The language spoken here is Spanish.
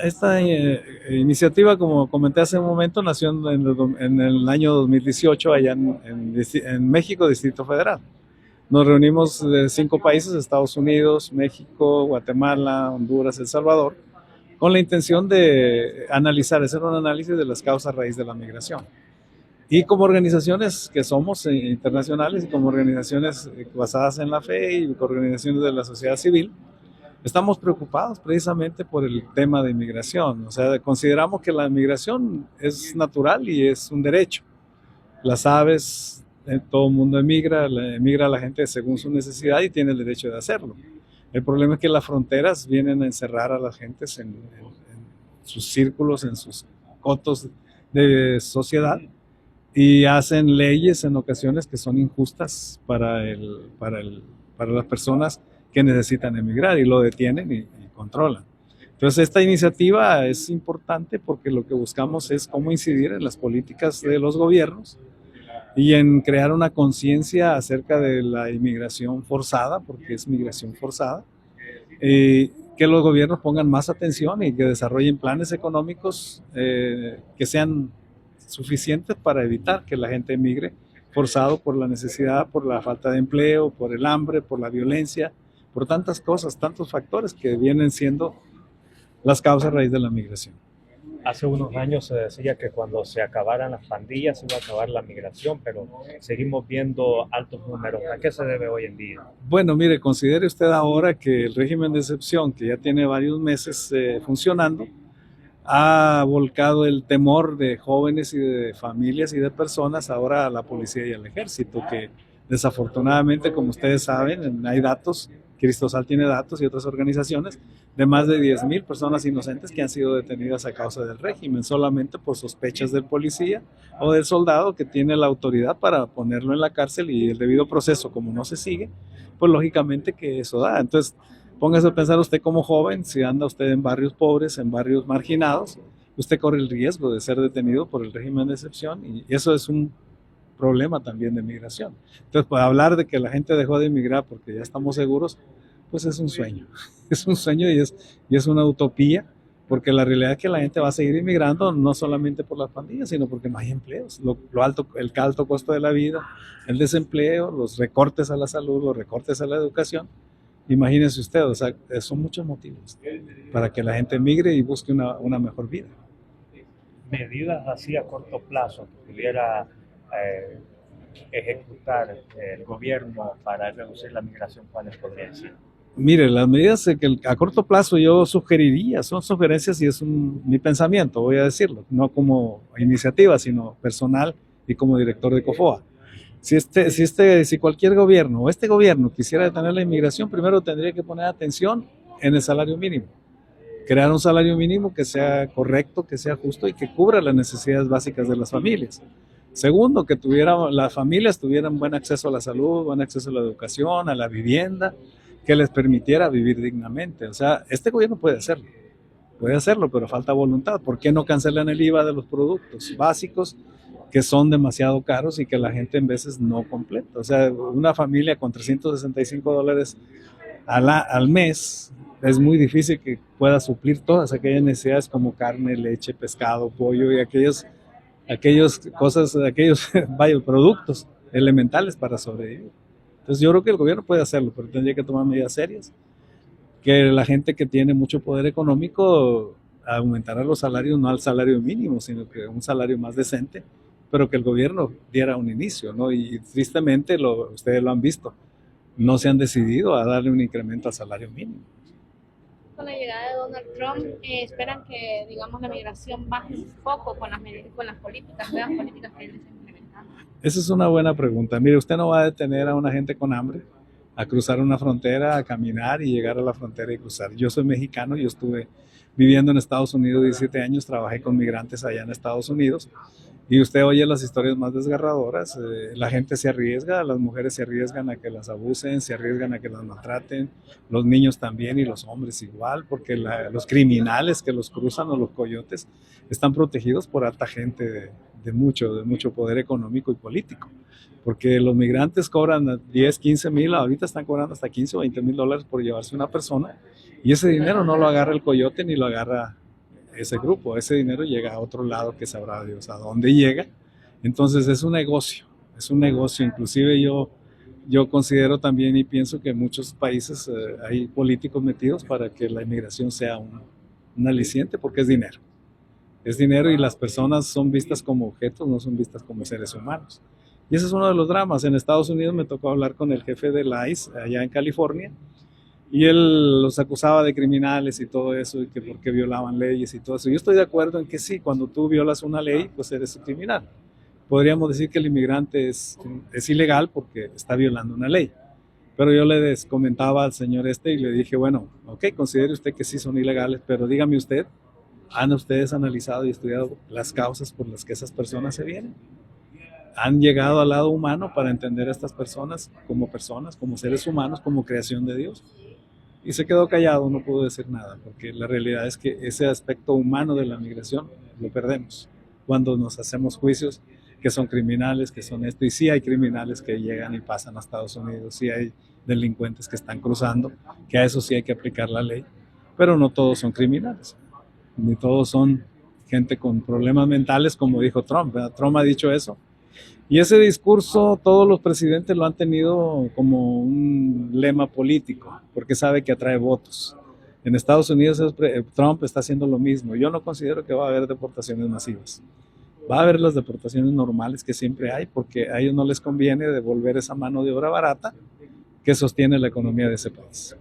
Esta iniciativa, como comenté hace un momento, nació en el año 2018 allá en México, Distrito Federal. Nos reunimos de 5 países: Estados Unidos, México, Guatemala, Honduras, El Salvador, con la intención de hacer un análisis de las causas raíz de la migración. Y como organizaciones que somos internacionales y como organizaciones basadas en la fe y como organizaciones de la sociedad civil, estamos preocupados precisamente por el tema de inmigración. O sea, consideramos que la inmigración es natural y es un derecho. Las aves, todo el mundo emigra la gente según su necesidad y tiene el derecho de hacerlo. El problema es que las fronteras vienen a encerrar a las gentes en sus círculos, en sus cotos de sociedad, y hacen leyes en ocasiones que son injustas para las personas que necesitan emigrar, y lo detienen y controlan. Entonces, esta iniciativa es importante porque lo que buscamos es cómo incidir en las políticas de los gobiernos y en crear una conciencia acerca de la inmigración forzada, porque es migración forzada, que los gobiernos pongan más atención y que desarrollen planes económicos que sean suficientes para evitar que la gente emigre forzado por la necesidad, por la falta de empleo, por el hambre, por la violencia, por tantas cosas, tantos factores que vienen siendo las causas raíz de la migración. Hace unos años se decía que cuando se acabaran las pandillas se iba a acabar la migración, pero seguimos viendo altos números. ¿A qué se debe hoy en día? Bueno, mire, considere usted ahora que el régimen de excepción, que ya tiene varios meses funcionando, ha volcado el temor de jóvenes y de familias y de personas ahora a la policía y al ejército, que desafortunadamente, como ustedes saben, hay datos, Cristosal tiene datos y otras organizaciones, de más de 10,000 personas inocentes que han sido detenidas a causa del régimen, solamente por sospechas del policía o del soldado que tiene la autoridad para ponerlo en la cárcel, y el debido proceso, como no se sigue, pues lógicamente que eso da. Entonces, póngase a pensar usted como joven, si anda usted en barrios pobres, en barrios marginados, usted corre el riesgo de ser detenido por el régimen de excepción, y eso es un problema también de migración. Entonces, pues, hablar de que la gente dejó de emigrar porque ya estamos seguros, pues es un sueño. Es un sueño y es una utopía, porque la realidad es que la gente va a seguir inmigrando no solamente por las pandillas, sino porque no hay empleos. El alto costo de la vida, el desempleo, los recortes a la salud, los recortes a la educación. Imagínense usted, o sea, son muchos motivos para que la gente emigre y busque una mejor vida. Medidas así a corto plazo que pudiera eh, ejecutar el gobierno para reducir la migración, ¿cuáles podrían ser? Mire, las medidas que a corto plazo yo sugeriría, son sugerencias y es mi pensamiento, voy a decirlo, no como iniciativa, sino personal y como director de COFOA. Si cualquier gobierno o este gobierno quisiera detener la inmigración, primero tendría que poner atención en el salario mínimo, crear un salario mínimo que sea correcto, que sea justo y que cubra las necesidades básicas de las familias. Segundo, que las familias tuvieran buen acceso a la salud, buen acceso a la educación, a la vivienda, que les permitiera vivir dignamente. O sea, este gobierno puede hacerlo, pero falta voluntad. ¿Por qué no cancelan el IVA de los productos básicos que son demasiado caros y que la gente en veces no completa? O sea, una familia con $365 al mes es muy difícil que pueda suplir todas aquellas necesidades como carne, leche, pescado, pollo y aquellos vaya, productos elementales para sobrevivir. Entonces yo creo que el gobierno puede hacerlo, pero tendría que tomar medidas serias, que la gente que tiene mucho poder económico aumentara los salarios, no al salario mínimo, sino que un salario más decente, pero que el gobierno diera un inicio, ¿no? Y tristemente, ustedes lo han visto, no se han decidido a darle un incremento al salario mínimo. Con la llegada de Donald Trump, esperan que, digamos, la migración baje un poco con las políticas, nuevas políticas que él está implementando. Esa es una buena pregunta. Mire, usted no va a detener a una gente con hambre a cruzar una frontera, a caminar y llegar a la frontera y cruzar. Yo soy mexicano, yo estuve viviendo en Estados Unidos 17 años, trabajé con migrantes allá en Estados Unidos, y usted oye las historias más desgarradoras. La gente se arriesga, las mujeres se arriesgan a que las abusen, se arriesgan a que las maltraten, los niños también y los hombres igual, porque los criminales que los cruzan o los coyotes están protegidos por alta gente de mucho poder económico y político, porque los migrantes cobran 10, 15 mil, ahorita están cobrando hasta 15 o $20,000 por llevarse una persona, y ese dinero no lo agarra el coyote ni lo agarra ese grupo. Ese dinero llega a otro lado que sabrá Dios a dónde llega. Entonces es un negocio, inclusive yo considero también y pienso que en muchos países hay políticos metidos para que la inmigración sea un aliciente, porque es dinero y las personas son vistas como objetos, no son vistas como seres humanos. Y ese es uno de los dramas. En Estados Unidos me tocó hablar con el jefe de la ICE allá en California, y él los acusaba de criminales y todo eso, y que porque violaban leyes y todo eso. Yo estoy de acuerdo en que sí, cuando tú violas una ley, pues eres un criminal. Podríamos decir que el inmigrante es ilegal porque está violando una ley. Pero yo le comentaba al señor y le dije, bueno, ok, considere usted que sí son ilegales, pero dígame usted, ¿han ustedes analizado y estudiado las causas por las que esas personas se vienen? ¿Han llegado al lado humano para entender a estas personas, como seres humanos, como creación de Dios? Y se quedó callado, no pudo decir nada, porque la realidad es que ese aspecto humano de la migración lo perdemos cuando nos hacemos juicios que son criminales, que son esto, y sí hay criminales que llegan y pasan a Estados Unidos, sí hay delincuentes que están cruzando, que a eso sí hay que aplicar la ley, pero no todos son criminales, ni todos son gente con problemas mentales, como dijo Trump, ¿verdad? Trump ha dicho eso, y ese discurso todos los presidentes lo han tenido como un lema político, porque sabe que atrae votos. En Estados Unidos Trump está haciendo lo mismo. Yo no considero que va a haber deportaciones masivas. Va a haber las deportaciones normales que siempre hay, porque a ellos no les conviene devolver esa mano de obra barata que sostiene la economía de ese país.